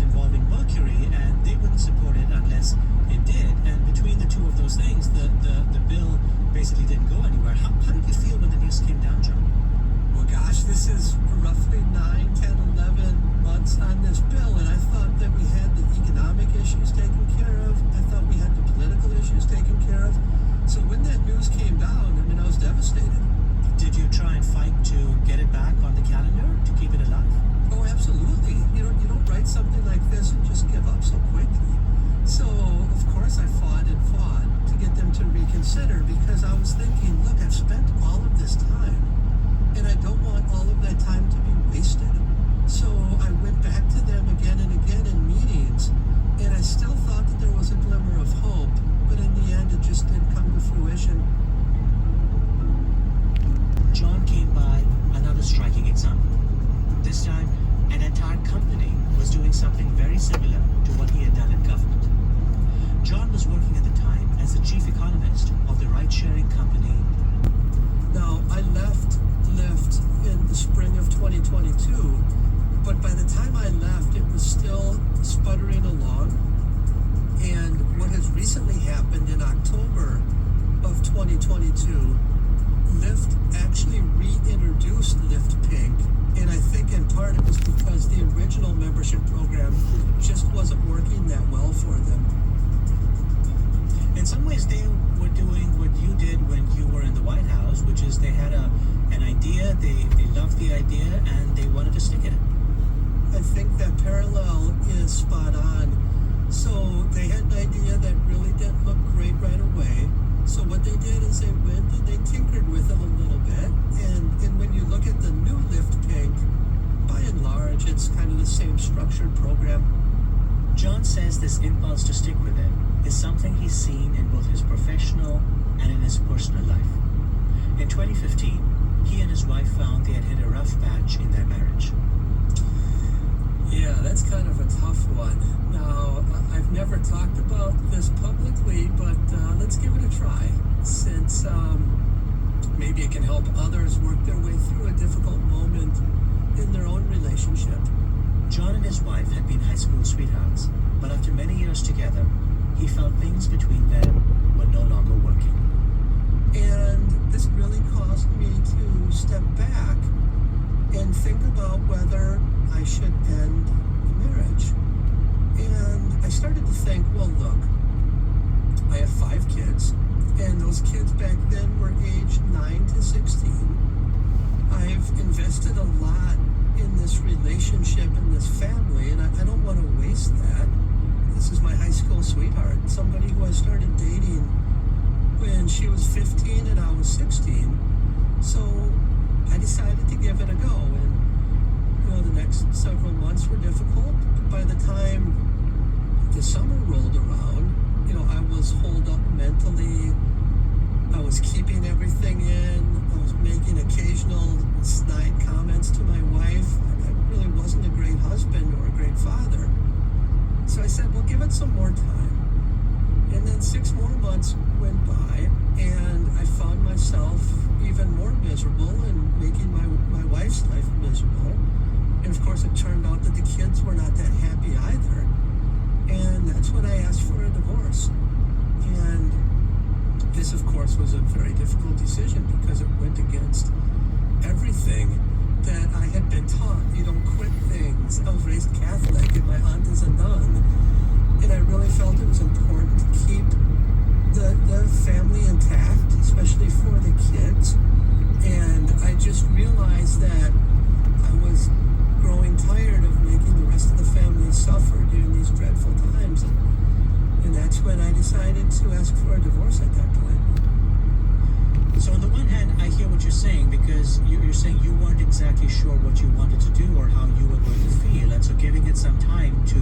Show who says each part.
Speaker 1: involving mercury, and they wouldn't support it unless it did. And between the two of those things, the bill basically didn't go anywhere. How did you feel when the news came down, John?
Speaker 2: Well, gosh, this is roughly 9, 10, 11 months on this bill, and I thought that we had the economic issues taken care of. I thought we had the political issues taken care of. So when that news came down, I mean, I was devastated.
Speaker 1: Did you try and fight to get it back on the calendar to keep it alive?
Speaker 2: Oh, absolutely. You don't write something like this and just give up so quickly. So, of course, I fought and fought to get them to reconsider, because I was thinking, look, I've spent all of this time, and I don't want all of that time to be wasted. So I went back to them again and again in meetings, and I still thought that there was a glimmer of hope, but in the end, it just didn't come to fruition.
Speaker 1: John came by another striking example. This time, an entire company was doing something very similar to what he had done in government. John was working at the time as the chief economist of the ride-sharing company.
Speaker 2: Now, I left Lyft in the spring of 2022, but by the time I left, it was still sputtering along. And what has recently happened in October of 2022, Lyft actually reintroduced Lyft Pink, and I think in part it was because the original membership program just wasn't working that well for them.
Speaker 1: In some ways, they were doing what you did when you were in the White House, which is they had an idea, they loved the idea, and they wanted to stick it.
Speaker 2: I think that parallel is spot on. So they had an idea that really didn't look great right away. So what they did is they went and they tinkered with it a little bit. And when you look at the new Lyft Pink, by and large, it's kind of the same structured program.
Speaker 1: John says this impulse to stick with it is something he's seen in both his professional and in his personal life. In 2015, he and his wife found they had hit a rough patch in their marriage.
Speaker 2: Yeah, that's kind of a tough one. Now, I've never talked about this publicly, but let's give it a try, since maybe it can help others work their way through a difficult moment in their own relationship.
Speaker 1: John and his wife had been high school sweethearts, but after many years together, he felt things between them were no longer working.
Speaker 2: And this really caused me to step back and think about whether I should end the marriage. And I started to think, well, look, I have 5 kids, and those kids back then were aged 9 to 16. I've invested a lot in this relationship and this family, and I don't want to waste that. This is my high school sweetheart, somebody who I started dating when she was 15 and I was 16. So I decided to give it a go, and the next several months were difficult. By the time the summer rolled around, I was holed up mentally. I was keeping everything in. I was making occasional snide comments to my wife. I really wasn't a great husband or a great father. So I said, well, give it some more time. And then 6 more months went by, and I found myself even more miserable and making my wife's life miserable. And of course, it turned out that the kids were not that happy either. And that's when I asked for a divorce. And this, of course, was a very difficult decision because it went against everything that I had been taught. You don't quit things. I was raised Catholic, and my aunt is a nun. And I really felt it was important to keep the family intact, especially for the kids. And I just realized that I was growing tired of making the rest of the family suffer during these dreadful times. And that's when I decided to ask for a divorce at that point.
Speaker 1: So on the one hand, I hear what you're saying, because you're saying you weren't exactly sure what you wanted to do or how you were going to feel. And so giving it some time to